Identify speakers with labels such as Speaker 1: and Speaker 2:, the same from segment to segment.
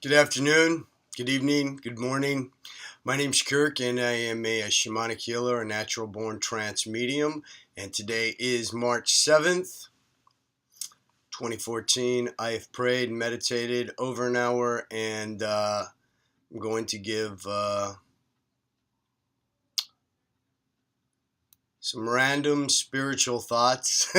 Speaker 1: Good afternoon, good evening, good morning. My name's Kirk, and I am a shamanic healer, a natural born trance medium. And today is March 7th, 2014. I have prayed and meditated over an hour, and I'm going to give some random spiritual thoughts.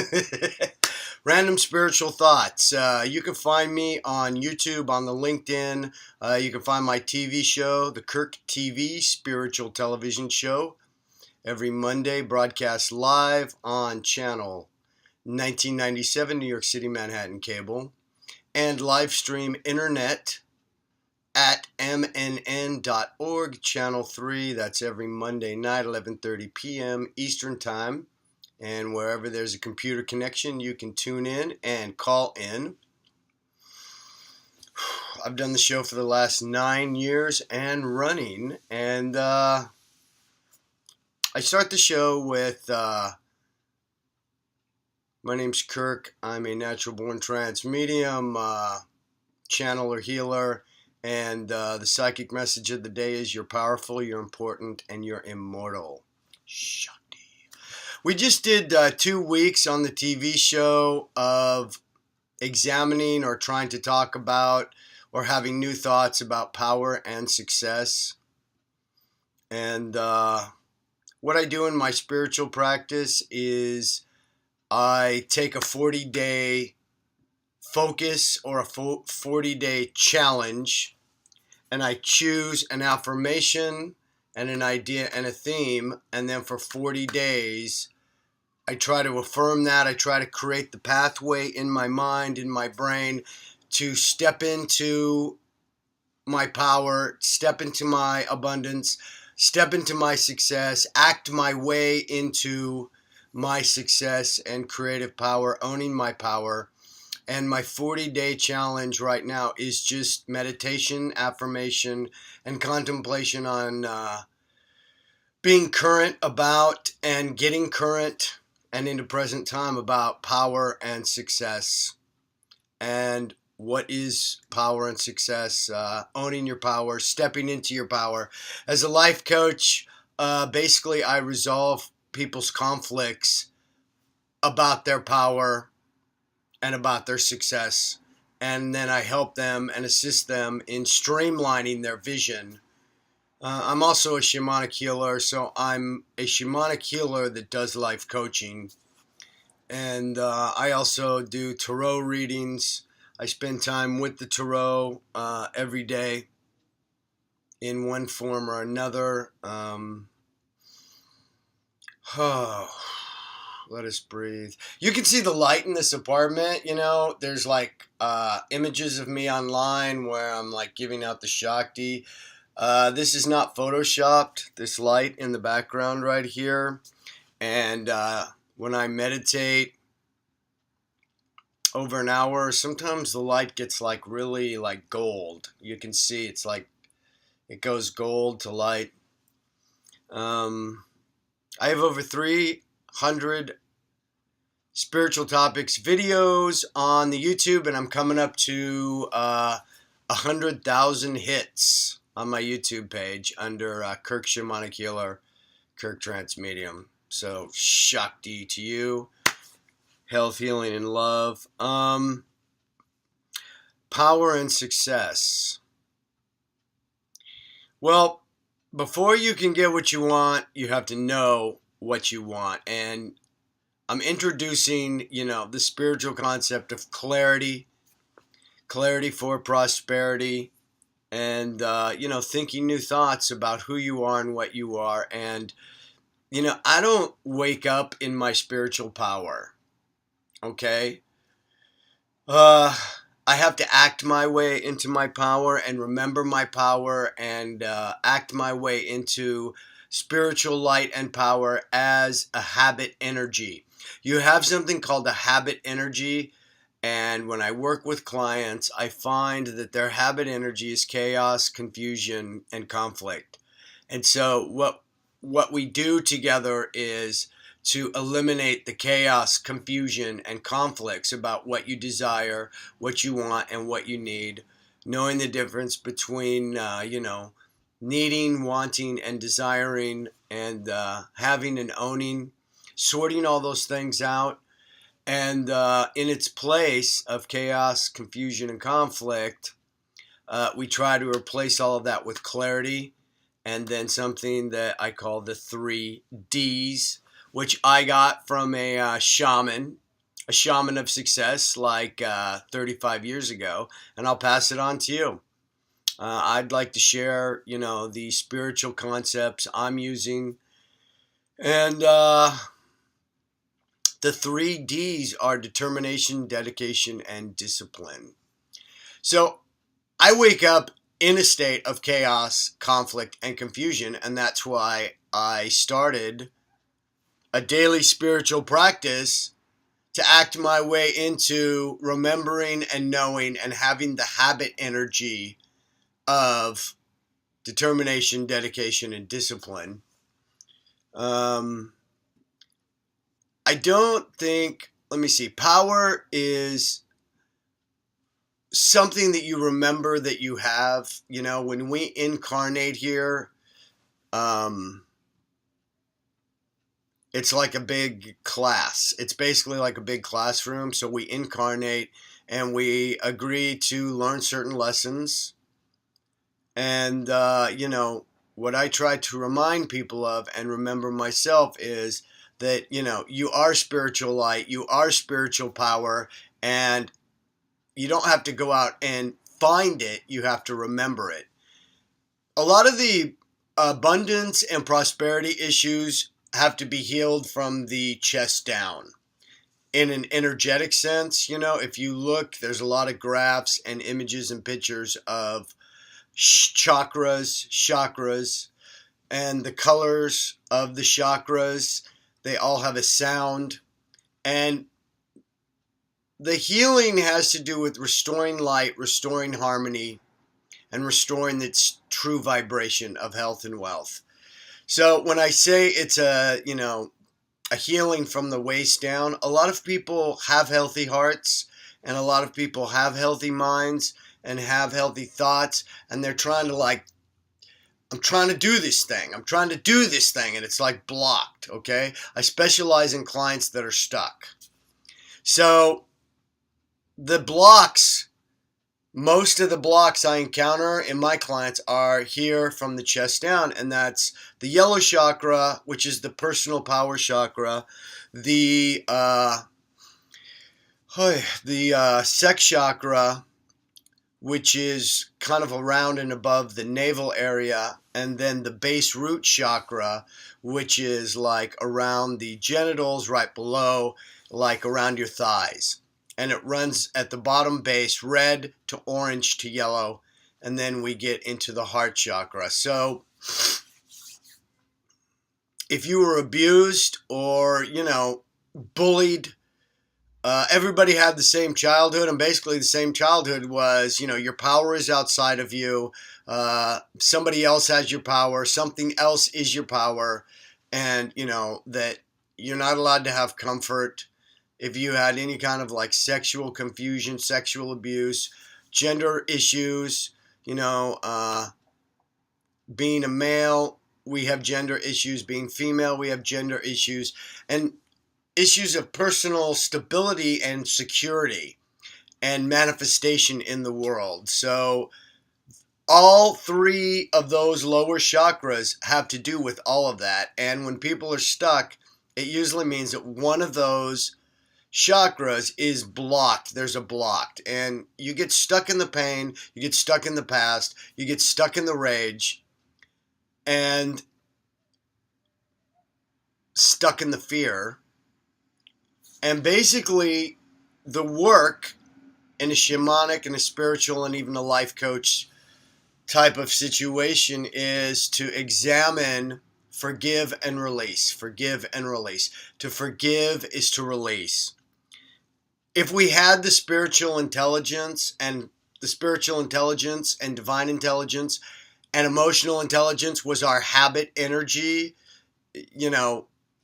Speaker 1: Random spiritual thoughts. You can find me on YouTube, on the LinkedIn. You can find my TV show, the Kirk TV Spiritual Television Show, every Monday, broadcast live on channel 1997 New York City Manhattan Cable, and live stream internet at mnn.org, channel 3. That's every Monday night, 11:30 p.m. Eastern Time. And wherever there's a computer connection, you can tune in and call in. I've done the show for the last 9 years and running. And I start the show with, my name's Kirk. I'm a natural born trance medium, channeler, healer. And the psychic message of the day is you're powerful, you're important, and you're immortal. Shut. We just did 2 weeks on the TV show of examining or trying to talk about or having new thoughts about power and success. And what I do in my spiritual practice is I take a 40-day focus or a 40-day challenge, and I choose an affirmation and an idea and a theme, and then for 40 days I try to affirm that. I try to create the pathway in my mind, in my brain, to step into my power, step into my abundance, step into my success, act my way into my success and creative power, owning my power. And my 40-day challenge right now is just meditation, affirmation, and contemplation on being current about and getting current and into present time about power and success. And what is power and success? Owning your power, stepping into your power. As a life coach, basically I resolve people's conflicts about their power and about their success. And then I help them and assist them in streamlining their vision. I'm also a shamanic healer, so I'm a shamanic healer that does life coaching. And I also do tarot readings. I spend time with the tarot every day in one form or another. Let us breathe. You can see the light in this apartment. There's like images of me online where I'm like giving out the Shakti. This is not photoshopped, this light in the background right here. And when I meditate over an hour, sometimes the light gets like really like gold. You can see it's like it goes gold to light. I have over 300 spiritual topics videos on the YouTube, and I'm coming up to 100,000 hits on my YouTube page under Kirk Shamanic Healer, Kirk Trance Medium. So Shakti to you. Health, healing, and love. Power and success. Well, before you can get what you want, you have to know what you want. And I'm introducing, the spiritual concept of clarity for prosperity, and, thinking new thoughts about who you are and what you are. And, I don't wake up in my spiritual power, okay? I have to act my way into my power and remember my power and act my way into spiritual light and power as a habit energy. You have something called a habit energy, and when I work with clients, I find that their habit energy is chaos, confusion, and conflict. And so what we do together is to eliminate the chaos, confusion, and conflicts about what you desire, what you want, and what you need knowing the difference between, needing, wanting, and desiring, and having and owning, sorting all those things out. And in its place of chaos, confusion, and conflict, we try to replace all of that with clarity, and then something that I call the 3 Ds, which I got from a shaman of success, like 35 years ago, and I'll pass it on to you. I'd like to share, the spiritual concepts I'm using, and the 3 Ds are determination, dedication, and discipline. So I wake up in a state of chaos, conflict, and confusion, and that's why I started a daily spiritual practice to act my way into remembering and knowing and having the habit energy of determination, dedication, and discipline. I don't think, let me see, power is something that you remember that you have. When we incarnate here, it's like a big class. It's basically like a big classroom. So we incarnate and we agree to learn certain lessons. And, what I try to remind people of and remember myself is that, you are spiritual light, you are spiritual power, and you don't have to go out and find it. You have to remember it. A lot of the abundance and prosperity issues have to be healed from the chest down. In an energetic sense, if you look, there's a lot of graphs and images and pictures of chakras, and the colors of the chakras. They all have a sound. And the healing has to do with restoring light, restoring harmony, and restoring its true vibration of health and wealth. So when I say it's a healing from the waist down, a lot of people have healthy hearts, and a lot of people have healthy minds and have healthy thoughts, and they're trying to I'm trying to do this thing. I'm trying to do this thing, and it's like blocked, okay? I specialize in clients that are stuck. So most of the blocks I encounter in my clients are here from the chest down, and that's the yellow chakra, which is the personal power chakra, the sex chakra, which is kind of around and above the navel area, and then the base root chakra, which is like around the genitals, right below, like around your thighs. And it runs at the bottom base, red to orange to yellow, and then we get into the heart chakra. So if you were abused or, bullied, everybody had the same childhood, and basically the same childhood was, your power is outside of you. Somebody else has your power. Something else is your power. And, that you're not allowed to have comfort. If you had any kind of like sexual confusion, sexual abuse, gender issues, being a male, we have gender issues. Being female, we have gender issues. And issues of personal stability and security and manifestation in the world. So all 3 of those lower chakras have to do with all of that. And when people are stuck, it usually means that one of those chakras is blocked. There's a blocked. And you get stuck in the pain, you get stuck in the past, you get stuck in the rage, and stuck in the fear. And basically, the work in a shamanic and a spiritual and even a life coach type of situation is to examine, forgive, and release. Forgive and release. To forgive is to release. If we had the spiritual intelligence and divine intelligence and emotional intelligence was our habit energy,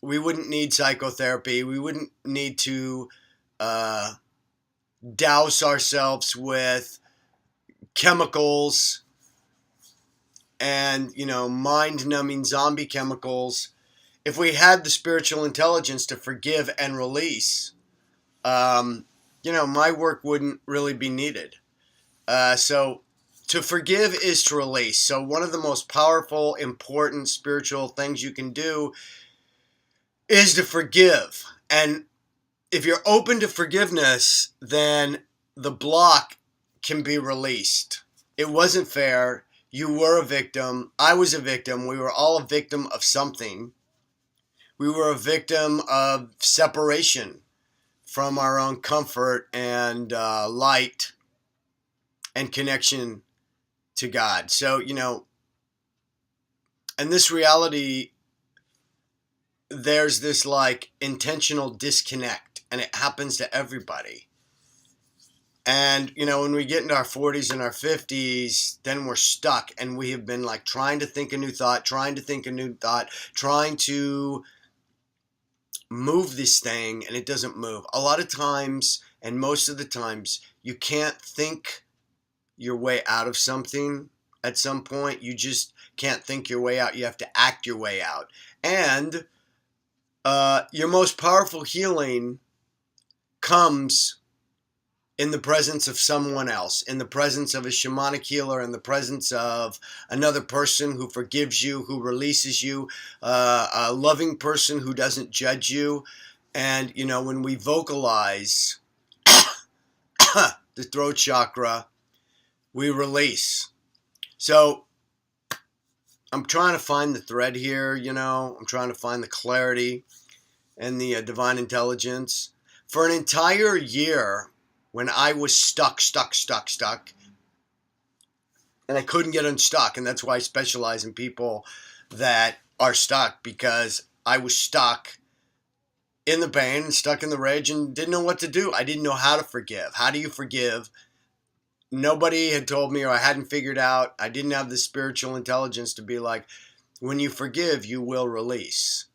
Speaker 1: we wouldn't need psychotherapy. We wouldn't need to douse ourselves with chemicals and, mind-numbing zombie chemicals, if we had the spiritual intelligence to forgive and release, my work wouldn't really be needed. So to forgive is to release. So one of the most powerful, important spiritual things you can do is to forgive. And if you're open to forgiveness, then the block can be released. It wasn't fair. You were a victim. I was a victim. We were all a victim of something. We were a victim of separation from our own comfort and light and connection to God. So, in this reality, there's this like intentional disconnect, and it happens to everybody. And, when we get into our 40s and our 50s, then we're stuck, and we have been like trying to think a new thought, trying to move this thing, and it doesn't move. A lot of times, and most of the times, you can't think your way out of something at some point. You just can't think your way out. You have to act your way out. And your most powerful healing comes in the presence of someone else, in the presence of a shamanic healer, in the presence of another person who forgives you, who releases you, a loving person who doesn't judge you. And, when we vocalize the throat chakra, we release. So I'm trying to find the thread here, I'm trying to find the clarity and the divine intelligence. For an entire year, when I was stuck, and I couldn't get unstuck, and that's why I specialize in people that are stuck, because I was stuck in the pain and stuck in the rage and didn't know what to do. I didn't know how to forgive. How do you forgive? Nobody had told me, or I hadn't figured out. I didn't have the spiritual intelligence to be like, when you forgive, you will release.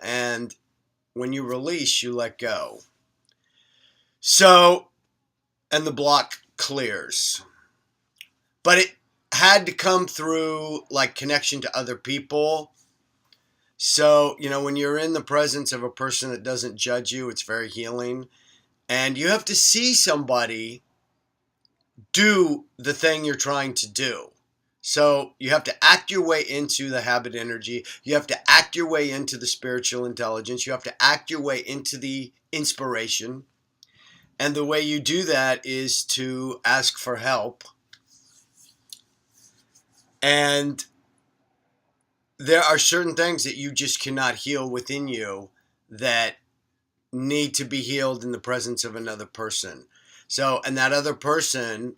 Speaker 1: And when you release, you let go. So, and the block clears. But it had to come through like connection to other people. So, when you're in the presence of a person that doesn't judge you, it's very healing. And you have to see somebody do the thing you're trying to do. So you have to act your way into the habit energy. You have to act your way into the spiritual intelligence. You have to act your way into the inspiration. And the way you do that is to ask for help. And there are certain things that you just cannot heal within you that need to be healed in the presence of another person. So, and that other person,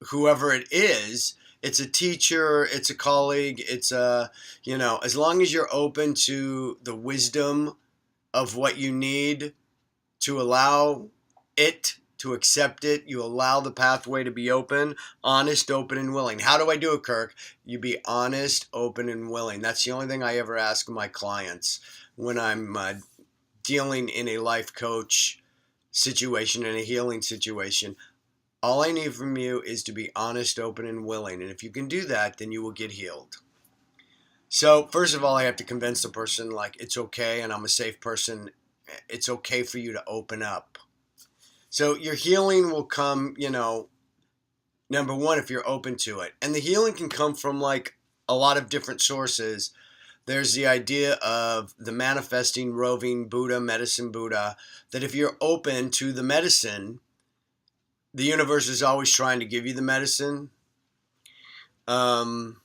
Speaker 1: whoever it is, it's a teacher, it's a colleague, it's as long as you're open to the wisdom of what you need to allow it, to accept it, you allow the pathway to be open, honest, open, and willing. How do I do it, Kirk? You be honest, open, and willing. That's the only thing I ever ask my clients when I'm dealing in a life coach situation, in a healing situation. All I need from you is to be honest, open, and willing. And if you can do that, then you will get healed. So, first of all, I have to convince the person, like, it's okay and I'm a safe person. It's okay for you to open up. So, your healing will come, number one, if you're open to it. And the healing can come from, like, a lot of different sources. There's the idea of the manifesting, roving Buddha, medicine Buddha, that if you're open to the medicine, the universe is always trying to give you the medicine. So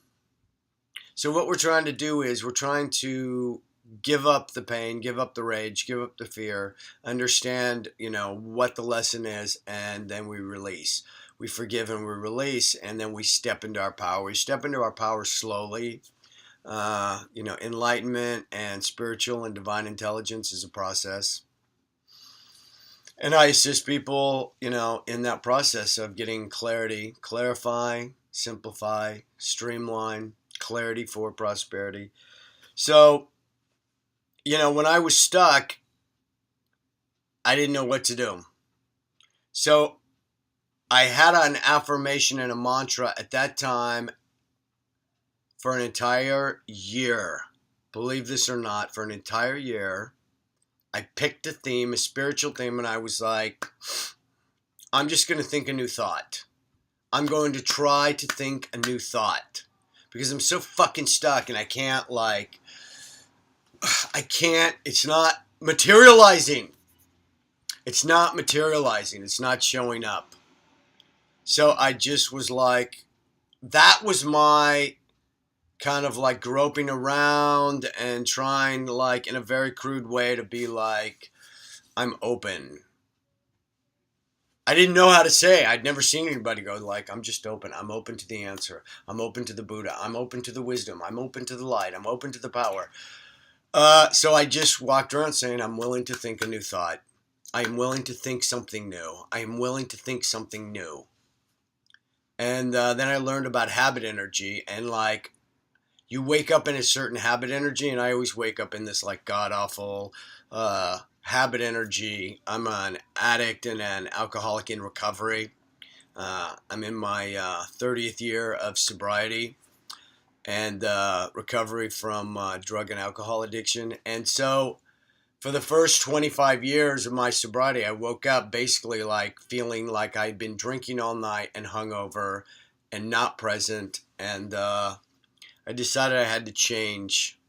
Speaker 1: what we're trying to do is we're trying to give up the pain, give up the rage, give up the fear, understand, what the lesson is, and then we release. We forgive and we release, and then we step into our power. We step into our power slowly. Enlightenment and spiritual and divine intelligence is a process. And I assist people, in that process of getting clarity, clarify, simplify, streamline, clarity for prosperity. So, when I was stuck, I didn't know what to do. So I had an affirmation and a mantra at that time for an entire year. Believe this or not, for an entire year, I picked a theme, a spiritual theme, and I was like, I'm just going to think a new thought. I'm going to try to think a new thought. Because I'm so fucking stuck and I can't, it's not materializing. It's not showing up. So I just was like, that was my kind of like groping around and trying like in a very crude way to be like, I'm open. I didn't know how to say. I'd never seen anybody go like, I'm just open. I'm open to the answer. I'm open to the Buddha. I'm open to the wisdom. I'm open to the light. I'm open to the power. So I just walked around saying, I'm willing to think a new thought. I am willing to think something new. I am willing to think something new. And then I learned about habit energy, and like, you wake up in a certain habit energy, and I always wake up in this like god awful habit energy. I'm an addict and an alcoholic in recovery. I'm in my 30th year of sobriety and recovery from drug and alcohol addiction. And so for the first 25 years of my sobriety, I woke up basically like feeling like I'd been drinking all night and hungover and not present. And I decided I had to change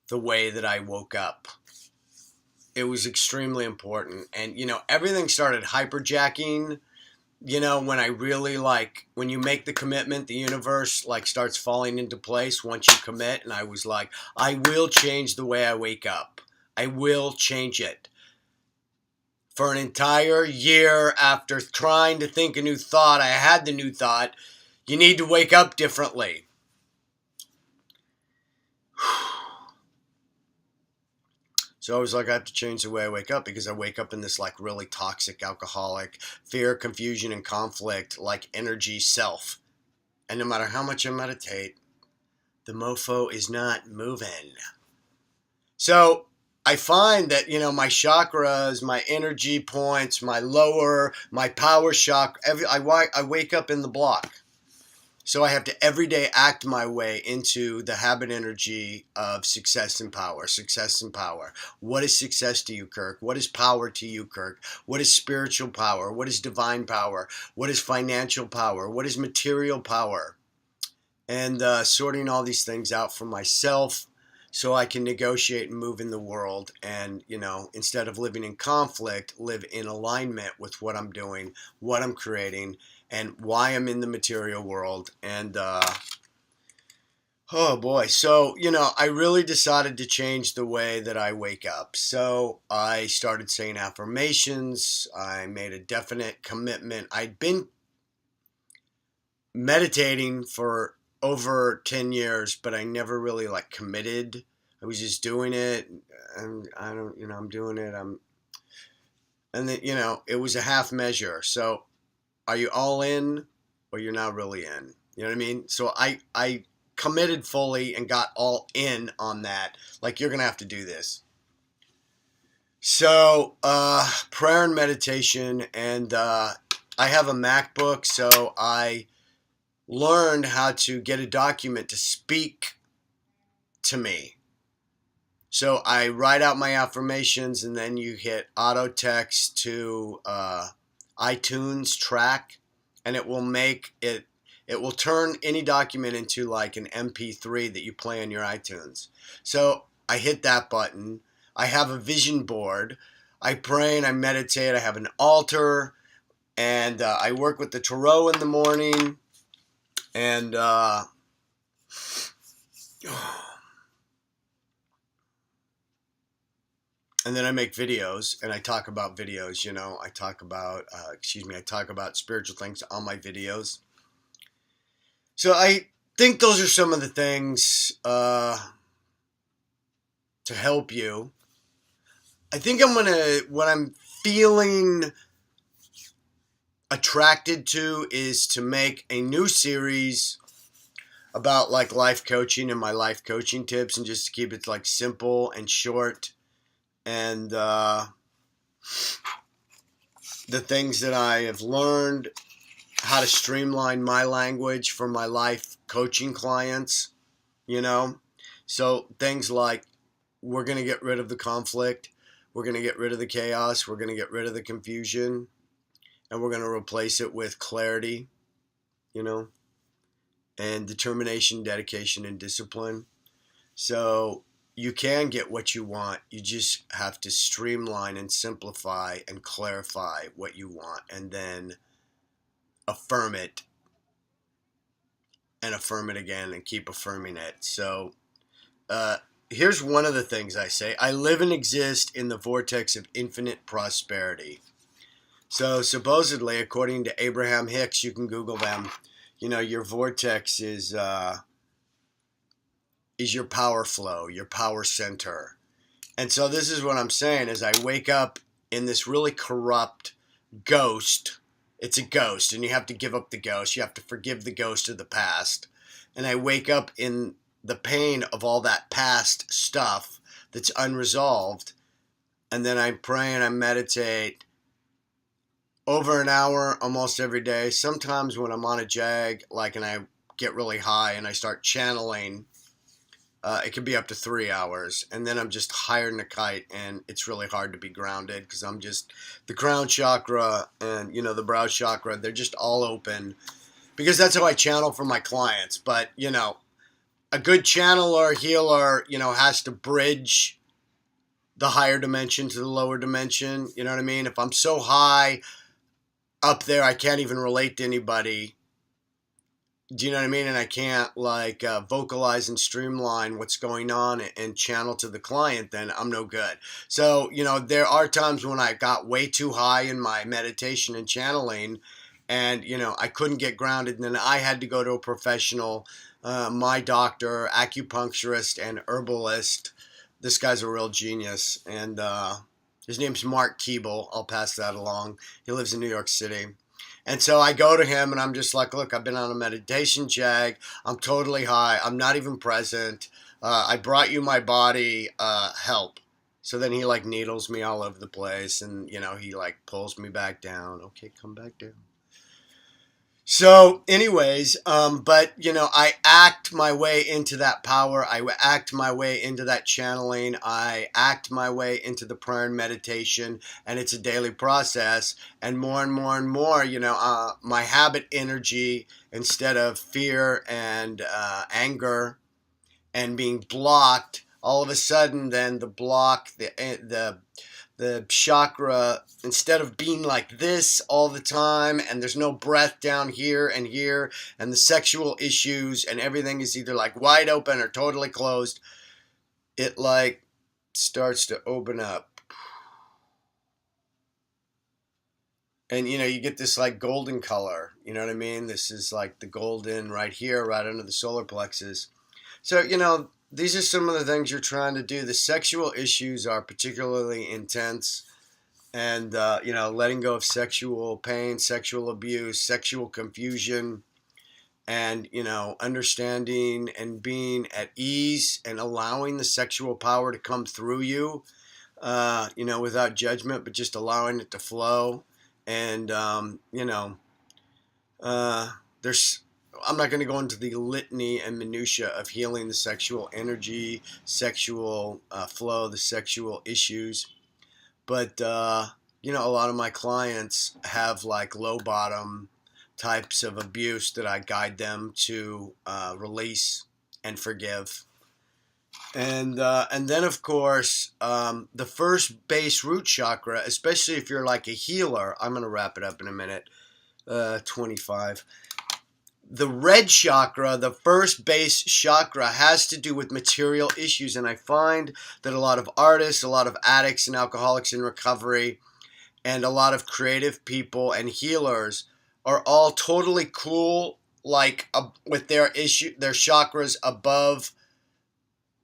Speaker 1: the way that I woke up. It was extremely important. And, you know, everything started hyperjacking. You know, when I really like, when you make the commitment, the universe like starts falling into place once you commit. And I was like, I will change the way I wake up. I will change it. For an entire year after trying to think a new thought, I had the new thought, you need to wake up differently. So I was like, I have to change the way I wake up because I wake up in this like really toxic, alcoholic, fear, confusion, and conflict, like energy self. And no matter how much I meditate, the mofo is not moving. So I find that, you know, my chakras, my energy points, my lower, my power chakra, I wake up in the block. So I have to every day act my way into the habit energy of success and power. Success and power. What is success to you, Kirk? What is power to you, Kirk? What is spiritual power? What is divine power? What is financial power? What is material power? And sorting all these things out for myself so I can negotiate and move in the world and, you know, instead of living in conflict, live in alignment with what I'm doing, what I'm creating, and why I'm in the material world. And, oh boy. So, you know, I really decided to change the way that I wake up. So I started saying affirmations. I made a definite commitment. I'd been meditating for over 10 years, but I never really like committed. I was just doing it, and I don't, you know, I'm doing it. And then, you know, it was a half measure. So are you all in or you're not really in? You know what I mean? So I committed fully and got all in on that. Like, you're going to have to do this. So, prayer and meditation, and I have a MacBook, so I learned how to get a document to speak to me. So I write out my affirmations, and then you hit auto text to iTunes track, and it will make it. It will turn any document into like an MP3 that you play on your iTunes. So I hit that button. I have a vision board. I pray and I meditate. I have an altar, and I work with the tarot in the morning. And and then I make videos, and I talk about videos. You know, I talk about spiritual things on my videos. So I think those are some of the things to help you. I think what I'm feeling attracted to is to make a new series about like life coaching and my life coaching tips, and just to keep it like simple and short. And the things that I have learned, how to streamline my language for my life coaching clients, you know? So things like, we're going to get rid of the conflict, we're going to get rid of the chaos, we're going to get rid of the confusion, and we're going to replace it with clarity, you know, and determination, dedication, and discipline. So you can get what you want. You just have to streamline and simplify and clarify what you want, and then affirm it and affirm it again and keep affirming it. So here's one of the things I say. I live and exist in the vortex of infinite prosperity. So supposedly, according to Abraham Hicks, you can Google them, you know, your vortex is your power flow, your power center. And so this is what I'm saying is I wake up in this really corrupt ghost. It's a ghost, and you have to give up the ghost. You have to forgive the ghost of the past. And I wake up in the pain of all that past stuff that's unresolved. And then I pray and I meditate over an hour almost every day. Sometimes when I'm on a jag, like, and I get really high and I start channeling, it can be up to 3 hours, and then I'm just higher than a kite, and it's really hard to be grounded because I'm just, the crown chakra and, you know, the brow chakra, they're just all open because that's how I channel for my clients. But, you know, a good channeler, healer, you know, has to bridge the higher dimension to the lower dimension. You know what I mean? If I'm so high up there, I can't even relate to anybody. Do you know what I mean? And I can't like vocalize and streamline what's going on and channel to the client, then I'm no good. So, you know, there are times when I got way too high in my meditation and channeling, and, you know, I couldn't get grounded. And then I had to go to a professional, my doctor, acupuncturist, and herbalist. This guy's a real genius. And his name's Mark Keeble. I'll pass that along. He lives in New York City. And so I go to him and I'm just like, look, I've been on a meditation jag. I'm totally high. I'm not even present. I brought you my body. Help. So then he like needles me all over the place, and, you know, he like pulls me back down. Okay, come back down. So anyways, but, you know, I act my way into that power. I act my way into that channeling. I act my way into the prayer and meditation, and it's a daily process. And more, you know, my habit energy, instead of fear and anger and being blocked, all of a sudden then the block, the chakra, instead of being like this all the time, and there's no breath down here, and the sexual issues and everything is either like wide open or totally closed, it like starts to open up. And, you know, you get this like golden color, you know what I mean? This is like the golden right here, right under the solar plexus. So, you know, these are some of the things you're trying to do. The sexual issues are particularly intense. And, you know, letting go of sexual pain, sexual abuse, sexual confusion, and, you know, understanding and being at ease and allowing the sexual power to come through you, you know, without judgment, but just allowing it to flow. And, you know, I'm not going to go into the litany and minutia of healing the sexual energy, sexual flow, the sexual issues. But, you know, a lot of my clients have like low bottom types of abuse that I guide them to release and forgive. And then, of course, the first base root chakra, especially if you're like a healer, I'm going to wrap it up in a minute, 25. The red chakra, the first base chakra, has to do with material issues. And I find that a lot of artists, a lot of addicts and alcoholics in recovery, and a lot of creative people and healers are all totally cool, like with their chakras above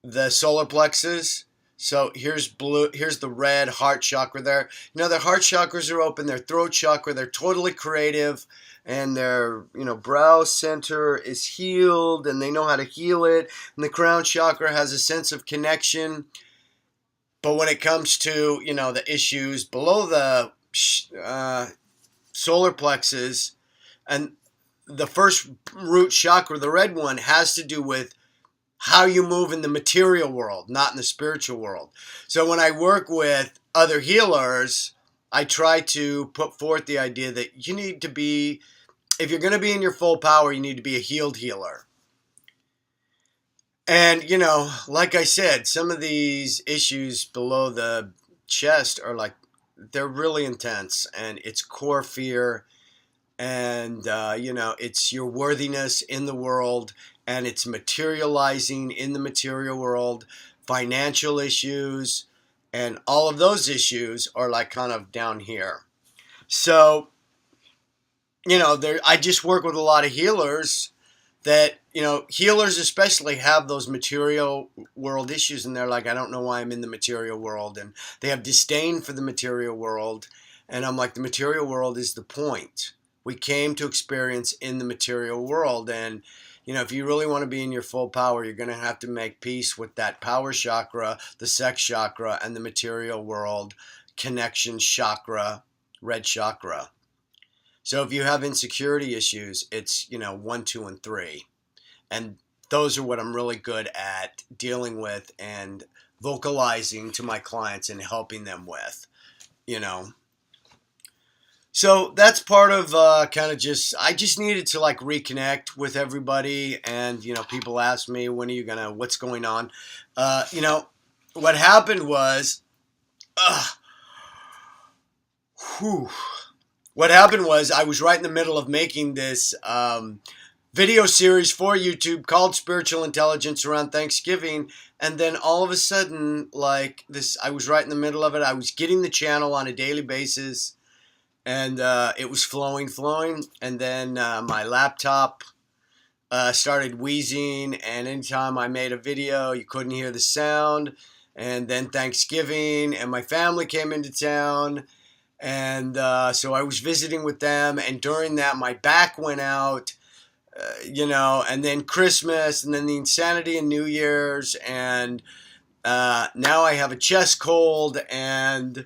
Speaker 1: the solar plexus. So here's the red heart chakra there. You know, their heart chakras are open, their throat chakra, they're totally creative, and their, you know, brow center is healed, and they know how to heal it, and the crown chakra has a sense of connection. But when it comes to, you know, the issues below the solar plexus, and the first root chakra, the red one, has to do with how you move in the material world, not in the spiritual world. So when I work with other healers, I try to put forth the idea that you need to be, if you're going to be in your full power, you need to be a healed healer. And, like I said, some of these issues below the chest are like, they're really intense, and it's core fear, and it's your worthiness in the world, and it's materializing in the material world, financial issues, and all of those issues are like kind of down here. So I just work with a lot of healers that, healers especially have those material world issues, and they're like, I don't know why I'm in the material world, and they have disdain for the material world. And I'm like, the material world is the point. We came to experience in the material world. And, if you really want to be in your full power, you're going to have to make peace with that power chakra, the sex chakra, and the material world connection chakra, red chakra. So if you have insecurity issues, it's, 1, 2, and 3. And those are what I'm really good at dealing with and vocalizing to my clients and helping them with, So that's part of kind of just, I just needed to like reconnect with everybody. And, people ask me, what's going on? What happened was, what happened was I was right in the middle of making this video series for YouTube called Spiritual Intelligence around Thanksgiving. And then all of a sudden, like this, I was right in the middle of it. I was getting the channel on a daily basis, and it was flowing. And then my laptop started wheezing, and anytime I made a video, you couldn't hear the sound. And then Thanksgiving, and my family came into town. And so I was visiting with them, and during that, my back went out, and then Christmas, and then the insanity in New Year's, and now I have a chest cold, and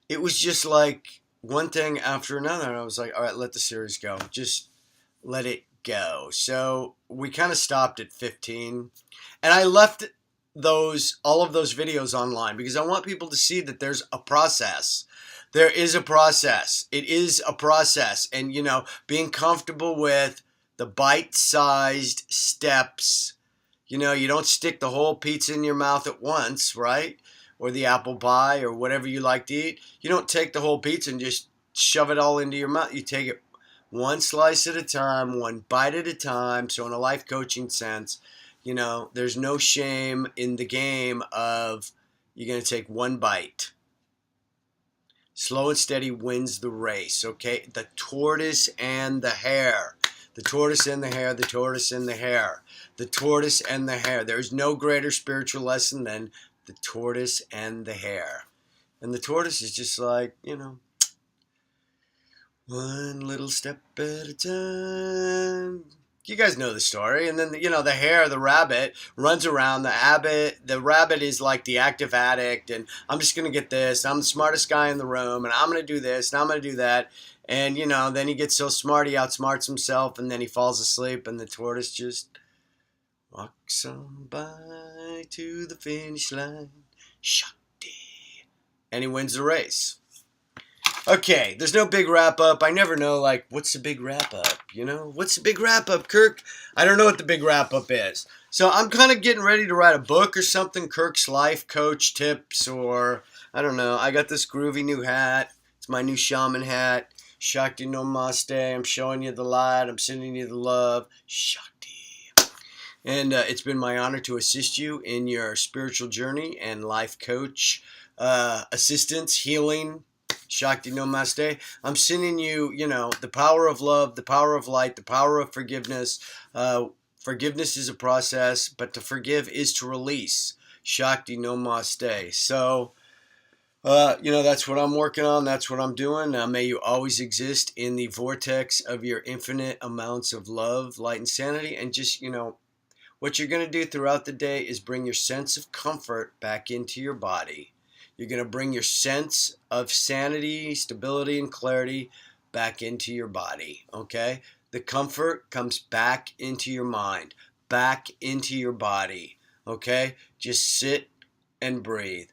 Speaker 1: it was just like one thing after another, and I was like, all right, let the series go. Just let it go. So we kind of stopped at 15, and I left all of those videos online because I want people to see that there's a process. There is a process. It is a process. And, being comfortable with the bite-sized steps. You don't stick the whole pizza in your mouth at once, right? Or the apple pie or whatever you like to eat. You don't take the whole pizza and just shove it all into your mouth. You take it one slice at a time, one bite at a time. So in a life coaching sense, there's no shame in the game of you're going to take one bite. Slow and steady wins the race, okay? The tortoise and the hare. The tortoise and the hare, the tortoise and the hare. The tortoise and the hare. There's no greater spiritual lesson than the tortoise and the hare. And the tortoise is just like, one little step at a time. You guys know the story. And then, the hare, the rabbit, runs around. The rabbit is like the active addict, and I'm just going to get this. I'm the smartest guy in the room, and I'm going to do this, and I'm going to do that. And, then he gets so smart, he outsmarts himself, and then he falls asleep, and the tortoise just walks on by to the finish line. Shakti. And he wins the race. Okay, there's no big wrap-up. I never know, like, what's the big wrap-up, What's the big wrap-up, Kirk? I don't know what the big wrap-up is. So I'm kind of getting ready to write a book or something, Kirk's Life Coach Tips, or, I don't know. I got this groovy new hat. It's my new shaman hat. Shakti Namaste. I'm showing you the light. I'm sending you the love. Shakti. And it's been my honor to assist you in your spiritual journey and life coach assistance, healing. Shakti Namaste. I'm sending you, the power of love, the power of light, the power of forgiveness. Forgiveness is a process, but to forgive is to release. Shakti Namaste. So, that's what I'm working on. That's what I'm doing. May you always exist in the vortex of your infinite amounts of love, light, and sanity. And just, what you're going to do throughout the day is bring your sense of comfort back into your body. You're going to bring your sense of sanity, stability, and clarity back into your body, okay? The comfort comes back into your mind, back into your body, okay? Just sit and breathe.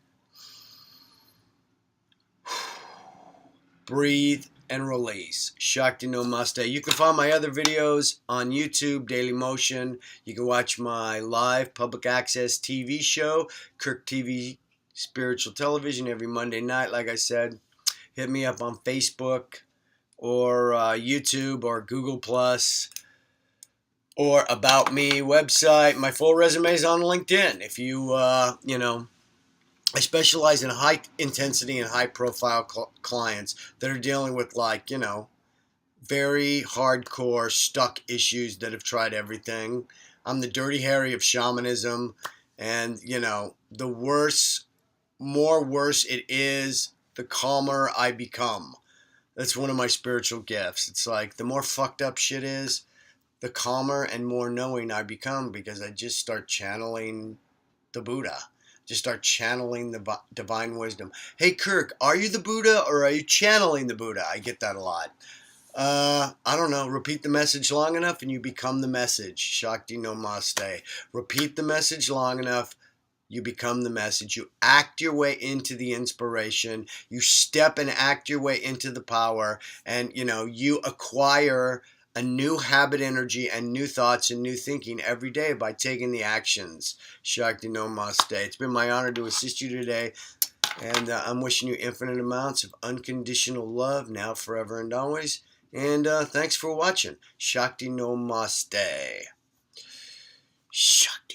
Speaker 1: Breathe and release. Shakti Namaste. You can find my other videos on YouTube, Daily Motion. You can watch my live public access TV show, Kirk TV Spiritual Television, every Monday night, like I said. Hit me up on Facebook or YouTube or Google Plus or About Me website. My full resume is on LinkedIn. If you, I specialize in high intensity and high profile clients that are dealing with, like, very hardcore stuck issues that have tried everything. I'm the Dirty Harry of shamanism. And, the more worse it is, the calmer I become. That's one of my spiritual gifts. It's like the more fucked up shit is, the calmer and more knowing I become, because I just start channeling the Buddha. Just start channeling the divine wisdom. Hey, Kirk, are you the Buddha or are you channeling the Buddha? I get that a lot. I don't know. Repeat the message long enough and you become the message. Shakti Namaste. Repeat the message long enough, you become the message. You act your way into the inspiration. You step and act your way into the power. And, you acquire a new habit energy and new thoughts and new thinking every day by taking the actions. Shakti Namaste. It's been my honor to assist you today. And I'm wishing you infinite amounts of unconditional love now, forever, and always. And thanks for watching. Shakti Namaste. Shakti.